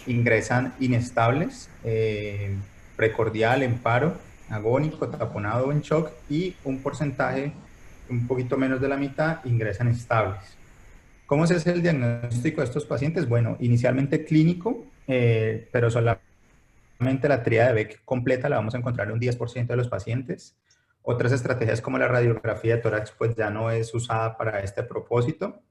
ingresan inestables, precordial, en paro, agónico, taponado o en shock, y un porcentaje, un poquito menos de la mitad, ingresan estables. ¿Cómo se hace el diagnóstico de estos pacientes? Bueno, inicialmente clínico, pero solamente la tríada de Beck completa la vamos a encontrar en un 10% de los pacientes. Otras estrategias como la radiografía de tórax pues ya no es usada para este propósito.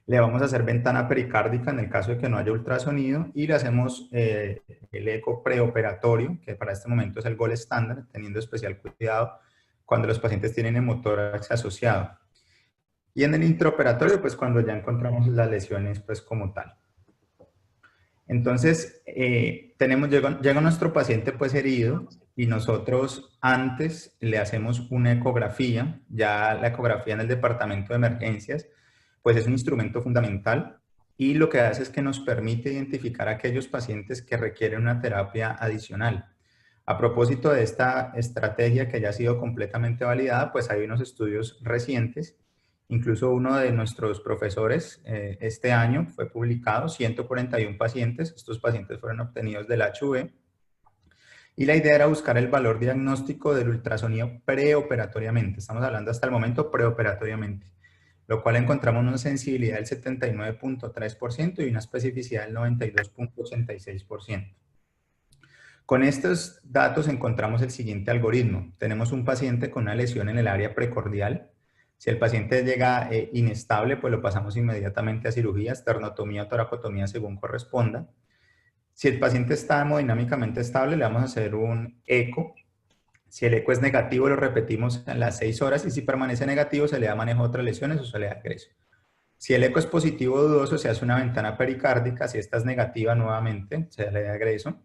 Le vamos a hacer ventana pericárdica en el caso de que no haya ultrasonido y le hacemos el eco preoperatorio, que para este momento es el gold estándar, teniendo especial cuidado cuando los pacientes tienen hemotórax asociado. Y en el intraoperatorio, pues cuando ya encontramos las lesiones, pues como tal. Entonces, llega nuestro paciente pues herido y nosotros antes le hacemos una ecografía, ya la ecografía en el departamento de emergencias, pues es un instrumento fundamental y lo que hace es que nos permite identificar a aquellos pacientes que requieren una terapia adicional. A propósito de esta estrategia que ya ha sido completamente validada, pues hay unos estudios recientes. Incluso uno de nuestros profesores este año fue publicado, 141 pacientes. Estos pacientes fueron obtenidos del HV. Y la idea era buscar el valor diagnóstico del ultrasonido preoperatoriamente. Estamos hablando hasta el momento preoperatoriamente, lo cual encontramos una sensibilidad del 79.3% y una especificidad del 92.86%. Con estos datos encontramos el siguiente algoritmo. Tenemos un paciente con una lesión en el área precordial. Si el paciente llega inestable, pues lo pasamos inmediatamente a cirugía, esternotomía o toracotomía según corresponda. Si el paciente está hemodinámicamente estable, le vamos a hacer un eco. Si el eco es negativo, lo repetimos en las 6 horas y si permanece negativo, se le da manejo de otras lesiones o se le da ingreso. Si el eco es positivo o dudoso, se hace una ventana pericárdica. Si esta es negativa, nuevamente, se le da ingreso.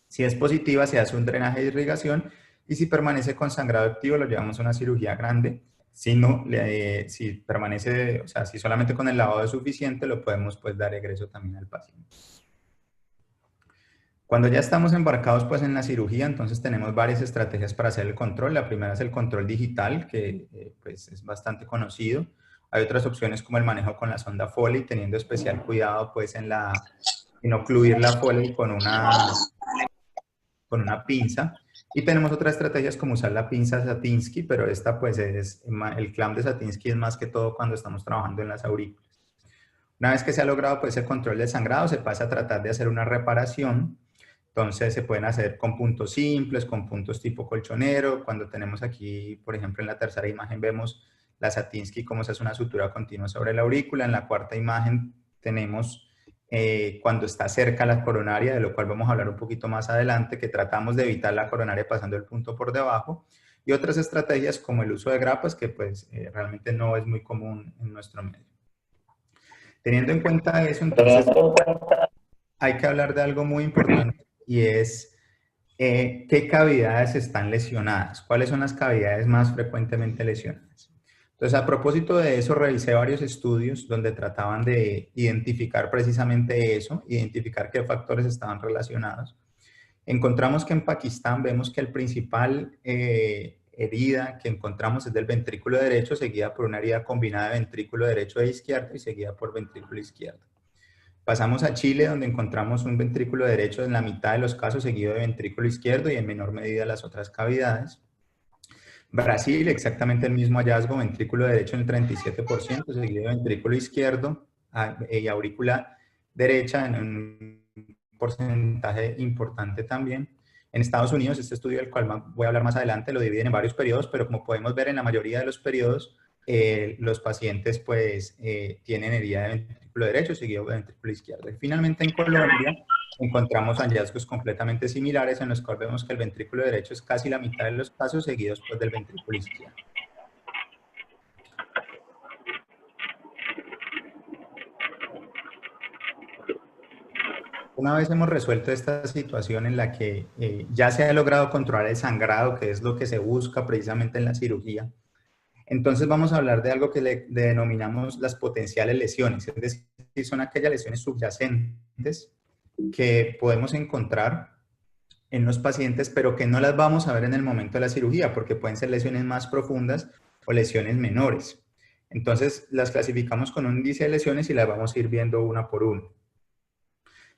Si es positiva, se hace un drenaje de irrigación y si permanece con sangrado activo, lo llevamos a una cirugía grande. Si no, si permanece, o sea, si solamente con el lavado es suficiente, lo podemos pues dar egreso también al paciente. Cuando ya estamos embarcados pues en la cirugía, entonces tenemos varias estrategias para hacer el control. La primera es el control digital, que pues es bastante conocido. Hay otras opciones como el manejo con la sonda Foley, teniendo especial cuidado pues en ocluir la Foley con una pinza. Y tenemos otras estrategias como usar la pinza Satinsky, pero esta pues el clamp de Satinsky es más que todo cuando estamos trabajando en las aurículas. Una vez que se ha logrado pues el control del sangrado, se pasa a tratar de hacer una reparación. Entonces se pueden hacer con puntos simples, con puntos tipo colchonero. Cuando tenemos aquí, por ejemplo, en la tercera imagen vemos la Satinsky, cómo se hace una sutura continua sobre la aurícula. En la cuarta imagen tenemos cuando está cerca la coronaria, de lo cual vamos a hablar un poquito más adelante, que tratamos de evitar la coronaria pasando el punto por debajo, y otras estrategias como el uso de grapas, que pues realmente no es muy común en nuestro medio. Teniendo en cuenta eso, entonces hay que hablar de algo muy importante y es qué cavidades están lesionadas, cuáles son las cavidades más frecuentemente lesionadas. Entonces, a propósito de eso, revisé varios estudios donde trataban de identificar precisamente eso, identificar qué factores estaban relacionados. Encontramos que en Pakistán vemos que el principal herida que encontramos es del ventrículo derecho, seguida por una herida combinada de ventrículo derecho e izquierdo y seguida por ventrículo izquierdo. Pasamos a Chile, donde encontramos un ventrículo derecho en la mitad de los casos, seguido de ventrículo izquierdo y en menor medida las otras cavidades. Brasil, exactamente el mismo hallazgo, ventrículo derecho en el 37%, seguido de ventrículo izquierdo y aurícula derecha en un porcentaje importante también. En Estados Unidos, este estudio del cual voy a hablar más adelante, lo dividen en varios periodos, pero como podemos ver en la mayoría de los periodos, los pacientes pues tienen herida de ventrículo derecho seguido de ventrículo izquierdo. Y finalmente en Colombia encontramos hallazgos completamente similares en los cuales vemos que el ventrículo derecho es casi la mitad de los casos seguidos pues del ventrículo izquierdo. Una vez hemos resuelto esta situación en la que ya se ha logrado controlar el sangrado, que es lo que se busca precisamente en la cirugía, entonces vamos a hablar de algo que le denominamos las potenciales lesiones, es decir, son aquellas lesiones subyacentes que podemos encontrar en los pacientes, pero que no las vamos a ver en el momento de la cirugía, porque pueden ser lesiones más profundas o lesiones menores. Entonces las clasificamos con un índice de lesiones y las vamos a ir viendo una por una.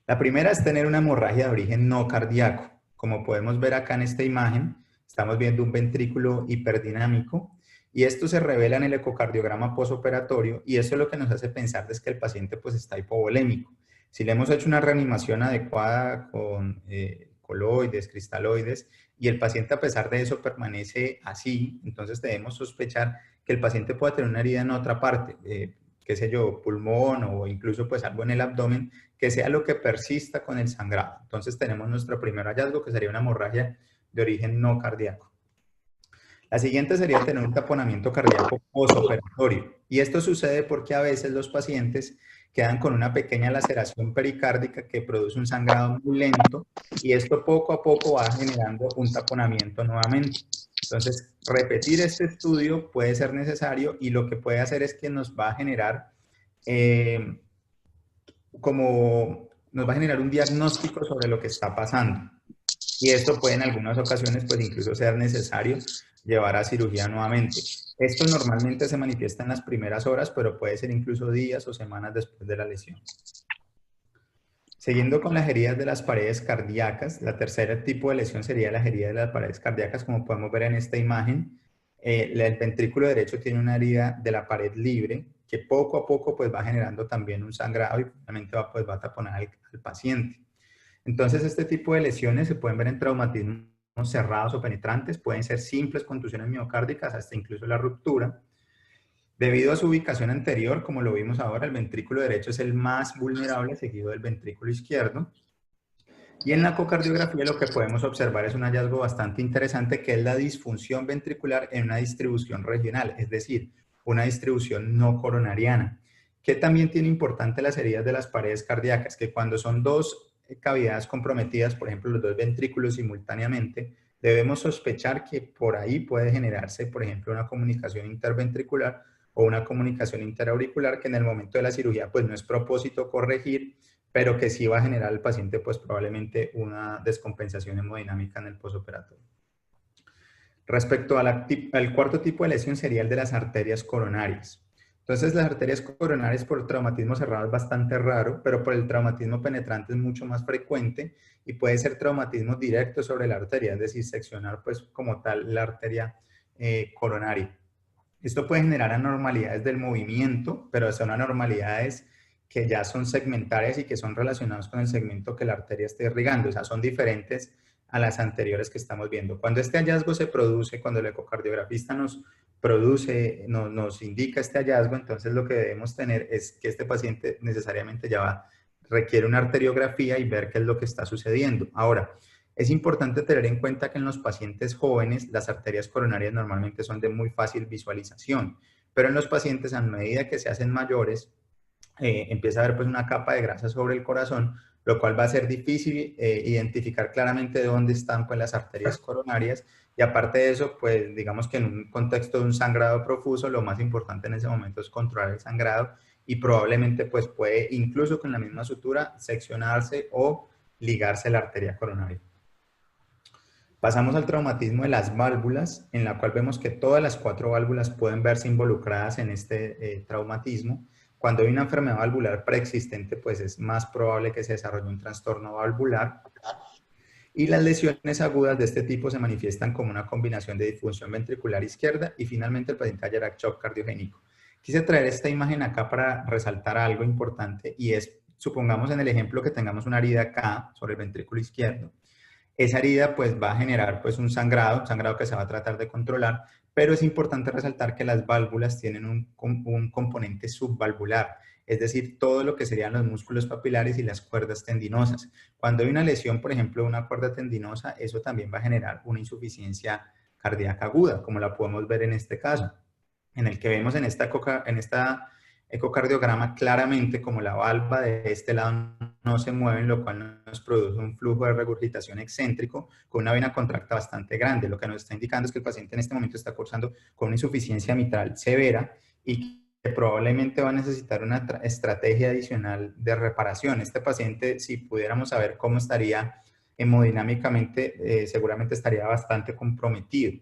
La primera es tener una hemorragia de origen no cardíaco. Como podemos ver acá en esta imagen, estamos viendo un ventrículo hiperdinámico y esto se revela en el ecocardiograma posoperatorio y eso es lo que nos hace pensar es que el paciente pues está hipovolémico. Si le hemos hecho una reanimación adecuada con coloides, cristaloides y el paciente a pesar de eso permanece así, entonces debemos sospechar que el paciente pueda tener una herida en otra parte, qué sé yo, pulmón o incluso pues algo en el abdomen que sea lo que persista con el sangrado. Entonces tenemos nuestro primer hallazgo que sería una hemorragia de origen no cardíaco. La siguiente sería tener un taponamiento cardíaco postoperatorio. Y esto sucede porque a veces los pacientes quedan con una pequeña laceración pericárdica que produce un sangrado muy lento y esto poco a poco va generando un taponamiento nuevamente. Entonces, repetir este estudio puede ser necesario y lo que puede hacer es que nos va a generar nos va a generar un diagnóstico sobre lo que está pasando. Y esto puede en algunas ocasiones pues incluso ser necesario llevar a cirugía nuevamente. Esto normalmente se manifiesta en las primeras horas, pero puede ser incluso días o semanas después de la lesión. Siguiendo con las heridas de las paredes cardíacas, la tercera tipo de lesión sería la herida de las paredes cardíacas, como podemos ver en esta imagen. El ventrículo derecho tiene una herida de la pared libre que poco a poco pues va generando también un sangrado y finalmente va a taponar al paciente. Entonces, este tipo de lesiones se pueden ver en traumatismos cerrados o penetrantes, pueden ser simples contusiones miocárdicas hasta incluso la ruptura. Debido a su ubicación anterior, como lo vimos ahora, el ventrículo derecho es el más vulnerable, seguido del ventrículo izquierdo. Y en la ecocardiografía lo que podemos observar es un hallazgo bastante interesante que es la disfunción ventricular en una distribución regional, es decir, una distribución no coronariana, que también tiene importante las heridas de las paredes cardíacas, que cuando son dos cavidades comprometidas, por ejemplo los dos ventrículos simultáneamente, debemos sospechar que por ahí puede generarse, por ejemplo, una comunicación interventricular o una comunicación interauricular que en el momento de la cirugía pues no es propósito corregir, pero que sí va a generar al paciente pues probablemente una descompensación hemodinámica en el posoperatorio. Respecto al cuarto tipo de lesión sería el de las arterias coronarias. Entonces las arterias coronarias por traumatismo cerrado es bastante raro, pero por el traumatismo penetrante es mucho más frecuente y puede ser traumatismo directo sobre la arteria, es decir, seccionar pues como tal la arteria coronaria. Esto puede generar anormalidades del movimiento, pero son anormalidades que ya son segmentarias y que son relacionadas con el segmento que la arteria esté irrigando, o sea, son diferentes a las anteriores que estamos viendo. Cuando este hallazgo se produce, cuando el ecocardiografista nos indica este hallazgo, entonces lo que debemos tener es que este paciente necesariamente requiere una arteriografía y ver qué es lo que está sucediendo. Ahora, es importante tener en cuenta que en los pacientes jóvenes las arterias coronarias normalmente son de muy fácil visualización, pero en los pacientes a medida que se hacen mayores empieza a haber pues una capa de grasa sobre el corazón, lo cual va a ser difícil identificar claramente dónde están pues las arterias coronarias y aparte de eso pues digamos que en un contexto de un sangrado profuso lo más importante en ese momento es controlar el sangrado y probablemente pues puede incluso con la misma sutura seccionarse o ligarse la arteria coronaria. Pasamos al traumatismo de las válvulas, en la cual vemos que todas las 4 válvulas pueden verse involucradas en este traumatismo. Cuando hay una enfermedad valvular preexistente, pues es más probable que se desarrolle un trastorno valvular. Y las lesiones agudas de este tipo se manifiestan como una combinación de disfunción ventricular izquierda y finalmente el paciente hallará shock cardiogénico. Quise traer esta imagen acá para resaltar algo importante y es, supongamos en el ejemplo que tengamos una herida acá sobre el ventrículo izquierdo. Esa herida pues va a generar pues un sangrado que se va a tratar de controlar, pero es importante resaltar que las válvulas tienen un componente subvalvular, es decir, todo lo que serían los músculos papilares y las cuerdas tendinosas. Cuando hay una lesión, por ejemplo, de una cuerda tendinosa, eso también va a generar una insuficiencia cardíaca aguda, como la podemos ver en este caso, en el que vemos en esta ecocardiograma claramente como la valva de este lado no se mueve, lo cual nos produce un flujo de regurgitación excéntrico con una vena contracta bastante grande. Lo que nos está indicando es que el paciente en este momento está cursando con una insuficiencia mitral severa y que probablemente va a necesitar una estrategia adicional de reparación. Este paciente, si pudiéramos saber cómo estaría hemodinámicamente, seguramente estaría bastante comprometido.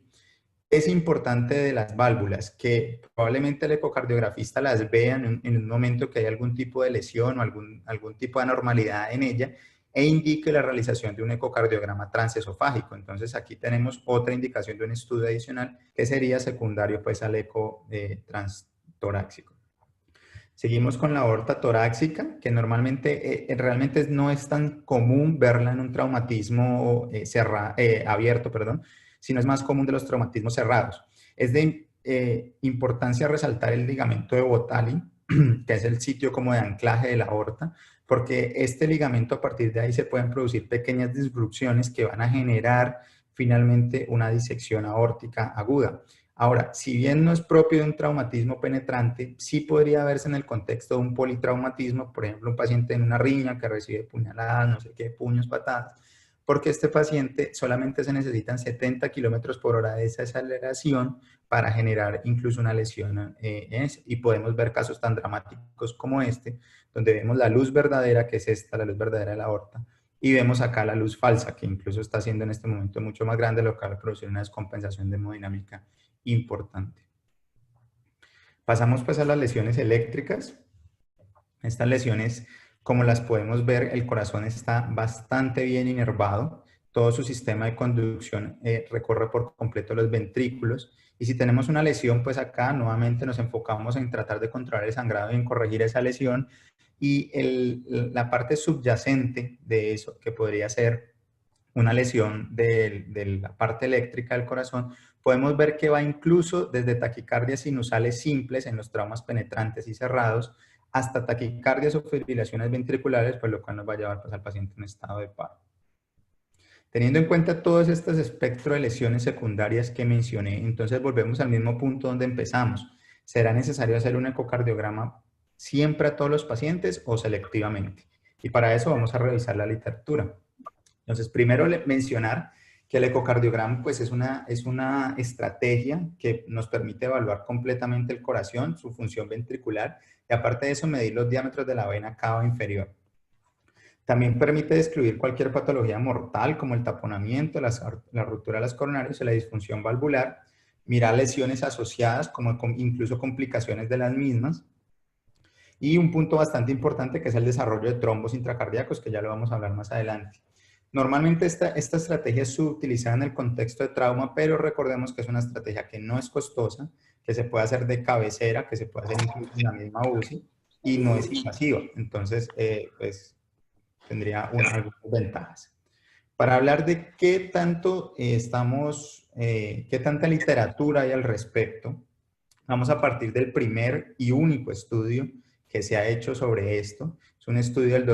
Es importante de las válvulas que probablemente el ecocardiografista las vea en un momento que hay algún tipo de lesión o algún tipo de anormalidad en ella e indique la realización de un ecocardiograma transesofágico. Entonces aquí tenemos otra indicación de un estudio adicional que sería secundario pues al eco transtorácico. Seguimos con la aorta torácica, que normalmente realmente no es tan común verla en un traumatismo abierto, perdón, sino es más común de los traumatismos cerrados. Es de importancia resaltar el ligamento de Botali, que es el sitio como de anclaje de la aorta, porque este ligamento a partir de ahí se pueden producir pequeñas disrupciones que van a generar finalmente una disección aórtica aguda. Ahora, si bien no es propio de un traumatismo penetrante, sí podría verse en el contexto de un politraumatismo, por ejemplo, un paciente en una riña que recibe puñaladas, no sé qué, puños, patadas, porque este paciente solamente se necesitan 70 kilómetros por hora de esa aceleración para generar incluso una lesión y podemos ver casos tan dramáticos como este, donde vemos la luz verdadera, que es esta, la luz verdadera de la aorta, y vemos acá la luz falsa, que incluso está siendo en este momento mucho más grande, lo que va a producir una descompensación de hemodinámica importante. Pasamos pues a las lesiones eléctricas. Estas lesiones, como las podemos ver, el corazón está bastante bien inervado. Todo su sistema de conducción recorre por completo los ventrículos. Y si tenemos una lesión, pues acá nuevamente nos enfocamos en tratar de controlar el sangrado y en corregir esa lesión. Y la parte subyacente de eso, que podría ser una lesión de la parte eléctrica del corazón, podemos ver que va incluso desde taquicardias sinusales simples en los traumas penetrantes y cerrados, hasta taquicardias o fibrilaciones ventriculares, pues lo cual nos va a llevar pues, al paciente en estado de paro. Teniendo en cuenta todos estos espectros de lesiones secundarias que mencioné, entonces volvemos al mismo punto donde empezamos. ¿Será necesario hacer un ecocardiograma siempre a todos los pacientes o selectivamente? Y para eso vamos a revisar la literatura. Entonces, primero mencionar que el ecocardiograma pues, es una estrategia que nos permite evaluar completamente el corazón, su función ventricular, y aparte de eso, medir los diámetros de la vena cava inferior. También permite describir cualquier patología mortal, como el taponamiento, la ruptura de las coronarias y la disfunción valvular, mirar lesiones asociadas, como incluso complicaciones de las mismas, y un punto bastante importante que es el desarrollo de trombos intracardíacos, que ya lo vamos a hablar más adelante. Normalmente esta estrategia es subutilizada en el contexto de trauma, pero recordemos que es una estrategia que no es costosa, que se puede hacer de cabecera, que se puede hacer incluso en la misma UCI y no es invasiva. Entonces, pues tendría algunas ventajas. Para hablar de qué tanto qué tanta literatura hay al respecto, vamos a partir del primer y único estudio que se ha hecho sobre esto. Es un estudio del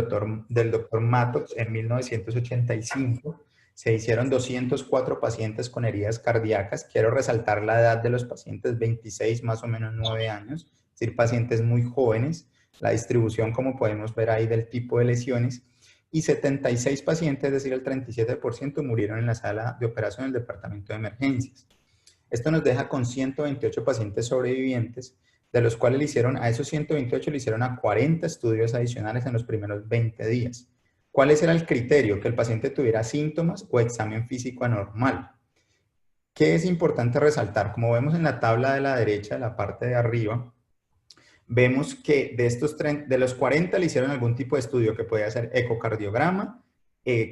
doctor Mattox en 1985. Se hicieron 204 pacientes con heridas cardíacas. Quiero resaltar la edad de los pacientes, 26, más o menos 9 años, es decir, pacientes muy jóvenes. La distribución, como podemos ver ahí, del tipo de lesiones. Y 76 pacientes, es decir, el 37%, murieron en la sala de operación del departamento de emergencias. Esto nos deja con 128 pacientes sobrevivientes, de los cuales a esos 128 le hicieron a 40 estudios adicionales en los primeros 20 días. ¿Cuál era el criterio? Que el paciente tuviera síntomas o examen físico anormal. ¿Qué es importante resaltar? Como vemos en la tabla de la derecha, de la parte de arriba, vemos que de los 40 le hicieron algún tipo de estudio que podía ser ecocardiograma,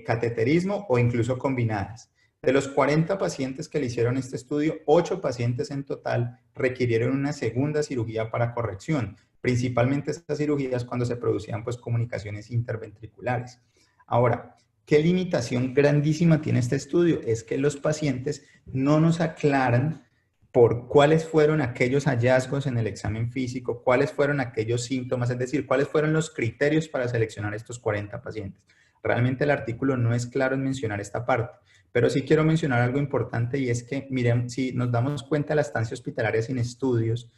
cateterismo o incluso combinadas. De los 40 pacientes que le hicieron este estudio, 8 pacientes en total requirieron una segunda cirugía para corrección. Principalmente estas cirugías cuando se producían pues, comunicaciones interventriculares. Ahora, ¿qué limitación grandísima tiene este estudio? Es que los pacientes no nos aclaran por cuáles fueron aquellos hallazgos en el examen físico, cuáles fueron aquellos síntomas, es decir, cuáles fueron los criterios para seleccionar estos 40 pacientes. Realmente el artículo no es claro en mencionar esta parte, pero sí quiero mencionar algo importante y es que, miren, si nos damos cuenta de la estancia hospitalaria sin estudios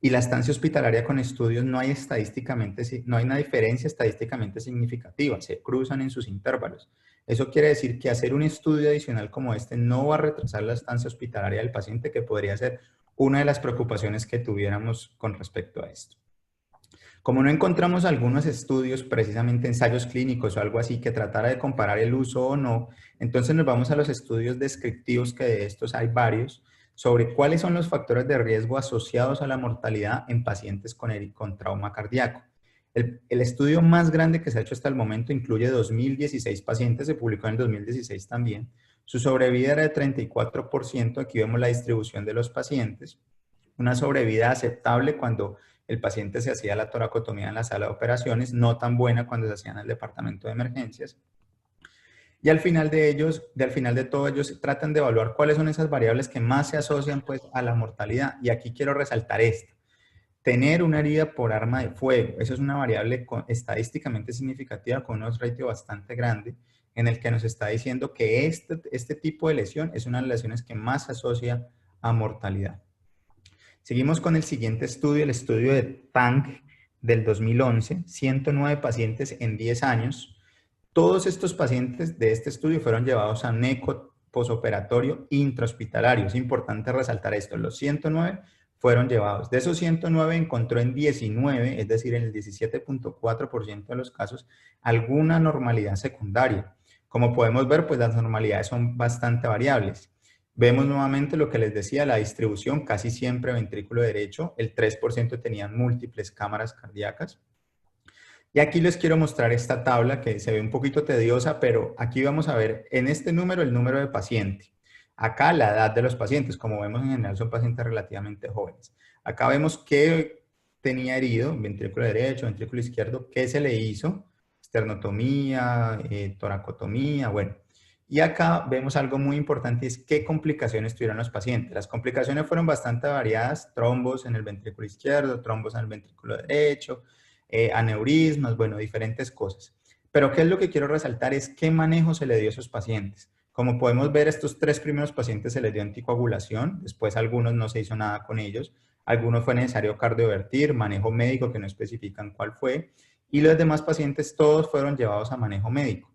y la estancia hospitalaria con estudios, no hay una diferencia estadísticamente significativa, se cruzan en sus intervalos. Eso quiere decir que hacer un estudio adicional como este no va a retrasar la estancia hospitalaria del paciente, que podría ser una de las preocupaciones que tuviéramos con respecto a esto. Como no encontramos algunos estudios, precisamente ensayos clínicos o algo así, que tratara de comparar el uso o no, entonces nos vamos a los estudios descriptivos, que de estos hay varios, sobre cuáles son los factores de riesgo asociados a la mortalidad en pacientes con trauma cardíaco. El estudio más grande que se ha hecho hasta el momento incluye 2016 pacientes, se publicó en el 2016 también. Su sobrevida era de 34%, aquí vemos la distribución de los pacientes. Una sobrevida aceptable cuando el paciente se hacía la toracotomía en la sala de operaciones, no tan buena cuando se hacía en el departamento de emergencias. Y al final de todo, ellos tratan de evaluar cuáles son esas variables que más se asocian pues, a la mortalidad. Y aquí quiero resaltar esto. Tener una herida por arma de fuego, eso es una variable estadísticamente significativa con un ratio bastante grande en el que nos está diciendo que este tipo de lesión es una de las lesiones que más se asocia a mortalidad. Seguimos con el siguiente estudio, el estudio de Tang del 2011, 109 pacientes en 10 años. Todos estos pacientes de este estudio fueron llevados a NECO posoperatorio intrahospitalario. Es importante resaltar esto, los 109 fueron llevados. De esos 109 encontró en 19, es decir, en el 17.4% de los casos, alguna normalidad secundaria. Como podemos ver, pues las normalidades son bastante variables. Vemos nuevamente lo que les decía, la distribución, casi siempre ventrículo derecho, el 3% tenían múltiples cámaras cardíacas. Y aquí les quiero mostrar esta tabla que se ve un poquito tediosa, pero aquí vamos a ver en este número el número de paciente. Acá la edad de los pacientes, como vemos en general son pacientes relativamente jóvenes. Acá vemos qué tenía herido, ventrículo derecho, ventrículo izquierdo, qué se le hizo, esternotomía, toracotomía, bueno. Y acá vemos algo muy importante, es qué complicaciones tuvieron los pacientes. Las complicaciones fueron bastante variadas, trombos en el ventrículo izquierdo, trombos en el ventrículo derecho, aneurismas, bueno, diferentes cosas. Pero ¿qué es lo que quiero resaltar? Es qué manejo se le dio a esos pacientes. Como podemos ver, estos 3 primeros pacientes se les dio anticoagulación, después a algunos no se hizo nada con ellos, algunos fue necesario cardiovertir, manejo médico que no especifican cuál fue, y los demás pacientes todos fueron llevados a manejo médico.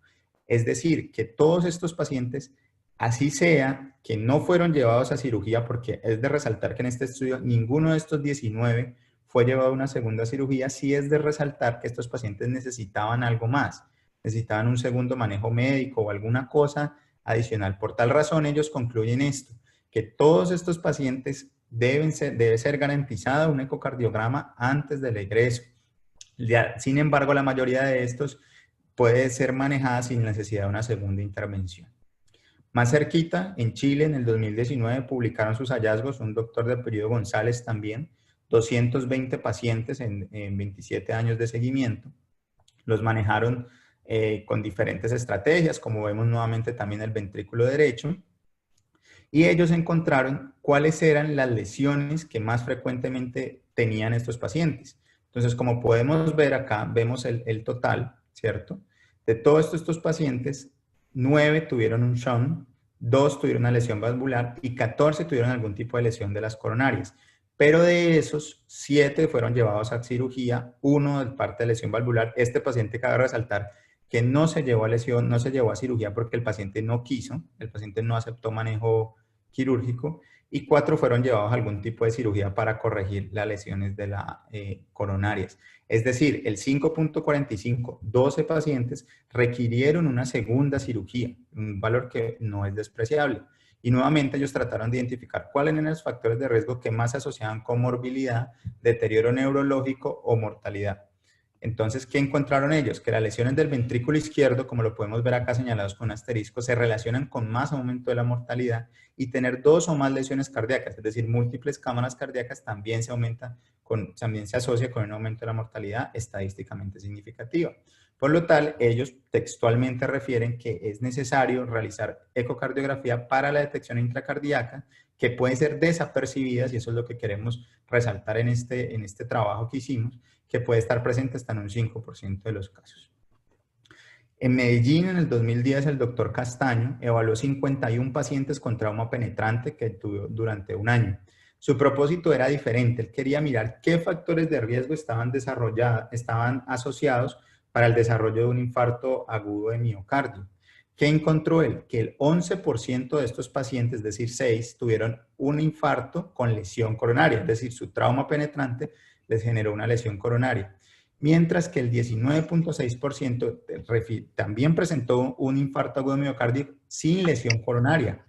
Es decir, que todos estos pacientes, así sea que no fueron llevados a cirugía, porque es de resaltar que en este estudio ninguno de estos 19 fue llevado a una segunda cirugía, sí es de resaltar que estos pacientes necesitaban algo más, necesitaban un segundo manejo médico o alguna cosa adicional. Por tal razón, ellos concluyen esto, que todos estos pacientes debe ser garantizado un ecocardiograma antes del egreso. Sin embargo, la mayoría de estos puede ser manejada sin necesidad de una segunda intervención. Más cerquita, en Chile, en el 2019, publicaron sus hallazgos, un doctor de apellido González también, 220 pacientes en 27 años de seguimiento. Los manejaron con diferentes estrategias, como vemos nuevamente también el ventrículo derecho, y ellos encontraron cuáles eran las lesiones que más frecuentemente tenían estos pacientes. Entonces, como podemos ver acá, vemos el total, ¿cierto? De todos estos pacientes, 9 tuvieron un shunt, 2 tuvieron una lesión valvular y 14 tuvieron algún tipo de lesión de las coronarias. Pero de esos, 7 fueron llevados a cirugía, 1 de parte de lesión valvular. Este paciente cabe resaltar que no se llevó a lesión, no se llevó a cirugía porque el paciente no quiso, el paciente no aceptó manejo quirúrgico, y 4 fueron llevados a algún tipo de cirugía para corregir las lesiones de las coronarias. Es decir, el 5.45, 12 pacientes requirieron una segunda cirugía, un valor que no es despreciable. Y nuevamente ellos trataron de identificar cuáles eran los factores de riesgo que más se asociaban con morbilidad, deterioro neurológico o mortalidad. Entonces, ¿qué encontraron ellos? Que las lesiones del ventrículo izquierdo, como lo podemos ver acá señalados con un asterisco, se relacionan con más aumento de la mortalidad, y tener 2 o más lesiones cardíacas, es decir, múltiples cámaras cardíacas, también se asocia con un aumento de la mortalidad estadísticamente significativa. Por lo tal, ellos textualmente refieren que es necesario realizar ecocardiografía para la detección intracardíaca, que puede ser desapercibida, y eso es lo que queremos resaltar en este trabajo que hicimos, que puede estar presente hasta en un 5% de los casos. En Medellín, en el 2010, el doctor Castaño evaluó 51 pacientes con trauma penetrante que tuvo durante un año. Su propósito era diferente, él quería mirar qué factores de riesgo estaban asociados para el desarrollo de un infarto agudo de miocardio. ¿Qué encontró él? Que el 11% de estos pacientes, es decir, 6, tuvieron un infarto con lesión coronaria, es decir, su trauma penetrante les generó una lesión coronaria. Mientras que el 19.6% también presentó un infarto agudo de miocardio sin lesión coronaria.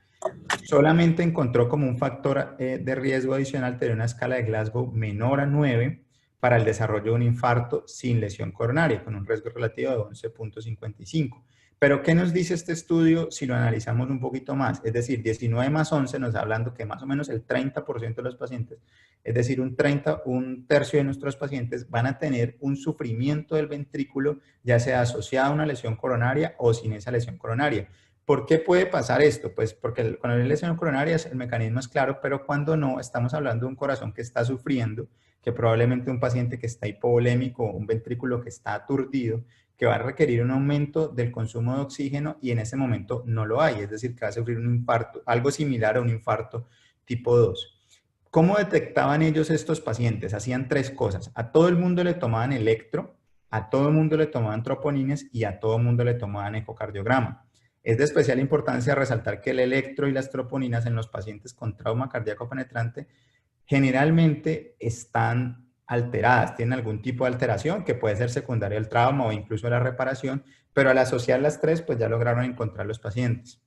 Solamente encontró como un factor de riesgo adicional tener una escala de Glasgow menor a 9 para el desarrollo de un infarto sin lesión coronaria, con un riesgo relativo de 11,55. Pero, ¿qué nos dice este estudio si lo analizamos un poquito más? Es decir, 19 más 11 nos está hablando que más o menos el 30% de los pacientes, es decir, un tercio de nuestros pacientes van a tener un sufrimiento del ventrículo, ya sea asociado a una lesión coronaria o sin esa lesión coronaria. ¿Por qué puede pasar esto? Pues porque con la lesión coronaria el mecanismo es claro, pero cuando no, estamos hablando de un corazón que está sufriendo, que probablemente un paciente que está hipovolémico, un ventrículo que está aturdido, que va a requerir un aumento del consumo de oxígeno y en ese momento no lo hay, es decir, que va a sufrir un infarto, algo similar a un infarto tipo 2. ¿Cómo detectaban ellos estos pacientes? Hacían tres cosas. A todo el mundo le tomaban electro, a todo el mundo le tomaban troponines y a todo el mundo le tomaban ecocardiograma. Es de especial importancia resaltar que el electro y las troponinas en los pacientes con trauma cardíaco penetrante generalmente están alteradas, tienen algún tipo de alteración que puede ser secundaria al trauma o incluso a la reparación, pero al asociar las tres, pues ya lograron encontrar los pacientes.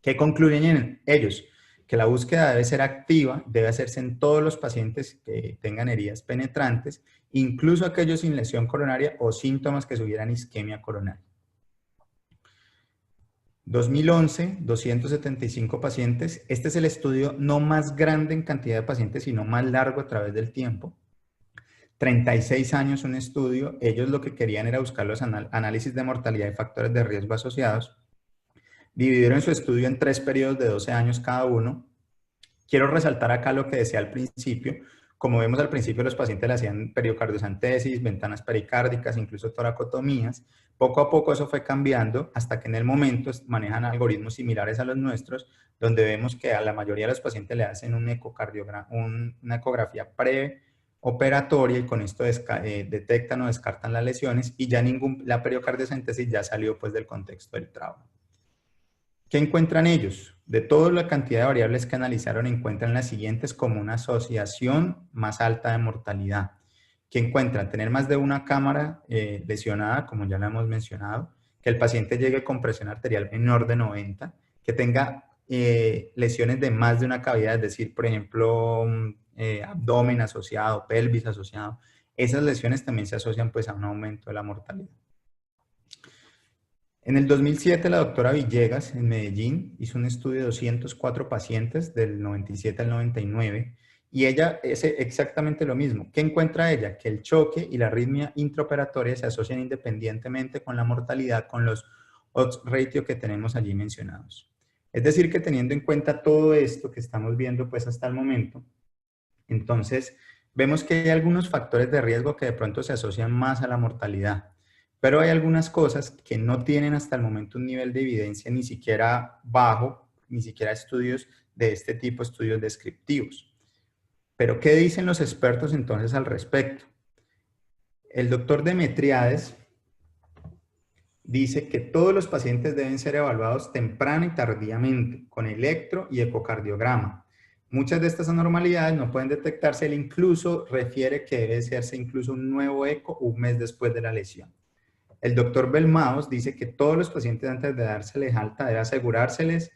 ¿Qué concluyen ellos? Que la búsqueda debe ser activa, debe hacerse en todos los pacientes que tengan heridas penetrantes, incluso aquellos sin lesión coronaria o síntomas que sugieran isquemia coronaria. 2011, 275 pacientes. Este es el estudio no más grande en cantidad de pacientes, sino más largo a través del tiempo. 36 años un estudio. Ellos lo que querían era buscar los análisis de mortalidad y factores de riesgo asociados. Dividieron su estudio en 3 periodos de 12 años cada uno. Quiero resaltar acá lo que decía al principio. Como vemos al principio, los pacientes le hacían periocardiocentesis, ventanas pericárdicas, incluso toracotomías. Poco a poco eso fue cambiando hasta que en el momento manejan algoritmos similares a los nuestros, donde vemos que a la mayoría de los pacientes le hacen una ecografía preoperatoria y con esto detectan o descartan las lesiones y ya la periocardiocentesis ya salió pues del contexto del trauma. ¿Qué encuentran ellos? De toda la cantidad de variables que analizaron, encuentran las siguientes como una asociación más alta de mortalidad. ¿Qué encuentran? Tener más de una cámara lesionada, como ya lo hemos mencionado, que el paciente llegue con presión arterial menor de 90, que tenga lesiones de más de una cavidad, es decir, por ejemplo, abdomen asociado, pelvis asociado. Esas lesiones también se asocian pues a un aumento de la mortalidad. En el 2007, la doctora Villegas, en Medellín, hizo un estudio de 204 pacientes del 97 al 99 y ella hace exactamente lo mismo. ¿Qué encuentra ella? Que el choque y la arritmia intraoperatoria se asocian independientemente con la mortalidad, con los odds ratio que tenemos allí mencionados. Es decir, que teniendo en cuenta todo esto que estamos viendo pues hasta el momento, entonces vemos que hay algunos factores de riesgo que de pronto se asocian más a la mortalidad. Pero hay algunas cosas que no tienen hasta el momento un nivel de evidencia ni siquiera bajo, ni siquiera estudios de este tipo, estudios descriptivos. Pero ¿qué dicen los expertos entonces al respecto? El doctor Demetriades dice que todos los pacientes deben ser evaluados temprano y tardíamente con electro y ecocardiograma. Muchas de estas anormalidades no pueden detectarse, él incluso refiere que debe hacerse incluso un nuevo eco un mes después de la lesión. El doctor Belmaos dice que todos los pacientes antes de dárseles alta debe asegurárseles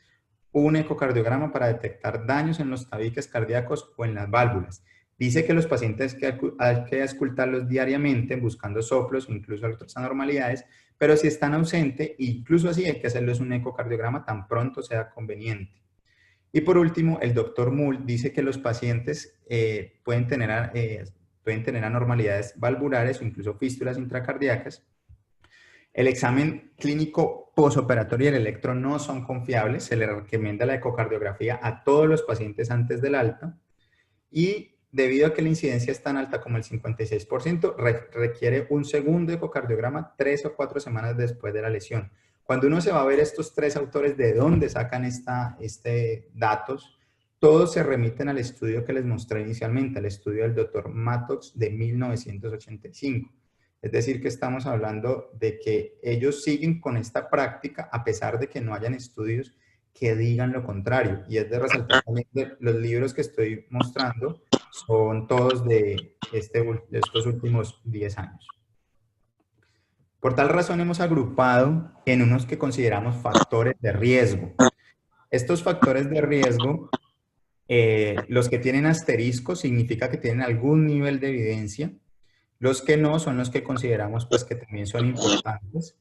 un ecocardiograma para detectar daños en los tabiques cardíacos o en las válvulas. Dice que los pacientes hay que auscultarlos diariamente buscando soplos, incluso otras anormalidades, pero si están ausentes, incluso así hay que hacerles un ecocardiograma tan pronto sea conveniente. Y por último, el doctor Mull dice que los pacientes pueden tener anormalidades valvulares o incluso fístulas intracardíacas. El examen clínico posoperatorio y el electro no son confiables. Se le recomienda la ecocardiografía a todos los pacientes antes del alta. Y debido a que la incidencia es tan alta como el 56%, requiere un segundo ecocardiograma 3 o 4 semanas después de la lesión. Cuando uno se va a ver estos tres autores de dónde sacan datos, todos se remiten al estudio que les mostré inicialmente, al estudio del doctor Mattox de 1985. Es decir, que estamos hablando de que ellos siguen con esta práctica a pesar de que no hayan estudios que digan lo contrario. Y es de resaltar también que los libros que estoy mostrando son todos de estos últimos 10 años. Por tal razón hemos agrupado en unos que consideramos factores de riesgo. Estos factores de riesgo, los que tienen asterisco significa que tienen algún nivel de evidencia. Los que no son los que consideramos pues que también son importantes.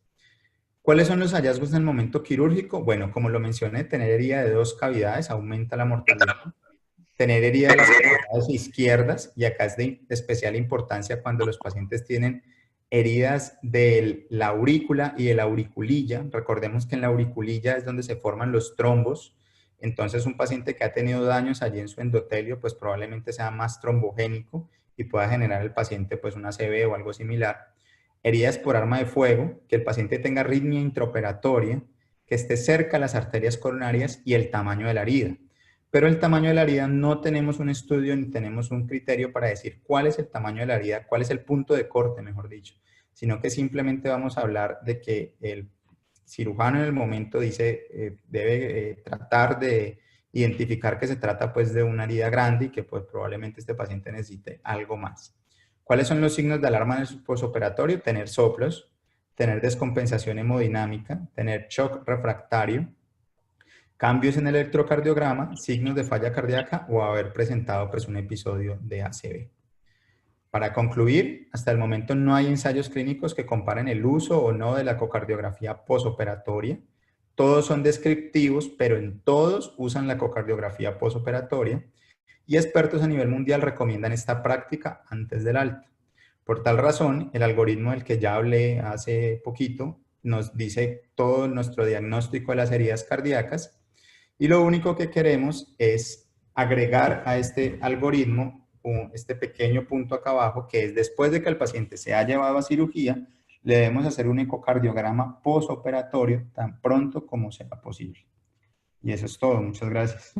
¿Cuáles son los hallazgos en el momento quirúrgico? Bueno, como lo mencioné, tener herida de 2 cavidades aumenta la mortalidad. Tener herida de las cavidades izquierdas, y acá es de especial importancia cuando los pacientes tienen heridas de la aurícula y de la auriculilla. Recordemos que en la auriculilla es donde se forman los trombos. Entonces, un paciente que ha tenido daños allí en su endotelio, pues probablemente sea más trombogénico y pueda generar el paciente pues una ACV o algo similar. Heridas por arma de fuego, que el paciente tenga arritmia intraoperatoria, que esté cerca de las arterias coronarias y el tamaño de la herida. Pero el tamaño de la herida no tenemos un estudio ni tenemos un criterio para decir cuál es el tamaño de la herida, cuál es el punto de corte, mejor dicho, sino que simplemente vamos a hablar de que el cirujano en el momento dice, debe tratar de identificar que se trata pues de una herida grande y que pues probablemente este paciente necesite algo más. ¿Cuáles son los signos de alarma en el posoperatorio? Tener soplos, tener descompensación hemodinámica, tener shock refractario, cambios en el electrocardiograma, signos de falla cardíaca o haber presentado pues, un episodio de ACV. Para concluir, hasta el momento no hay ensayos clínicos que comparen el uso o no de la ecocardiografía posoperatoria. Todos son descriptivos, pero en todos usan la ecocardiografía posoperatoria y expertos a nivel mundial recomiendan esta práctica antes del alta. Por tal razón, el algoritmo del que ya hablé hace poquito nos dice todo nuestro diagnóstico de las heridas cardíacas y lo único que queremos es agregar a este algoritmo este pequeño punto acá abajo, que es después de que el paciente se ha llevado a cirugía, le debemos hacer un ecocardiograma postoperatorio tan pronto como sea posible. Y eso es todo. Muchas gracias.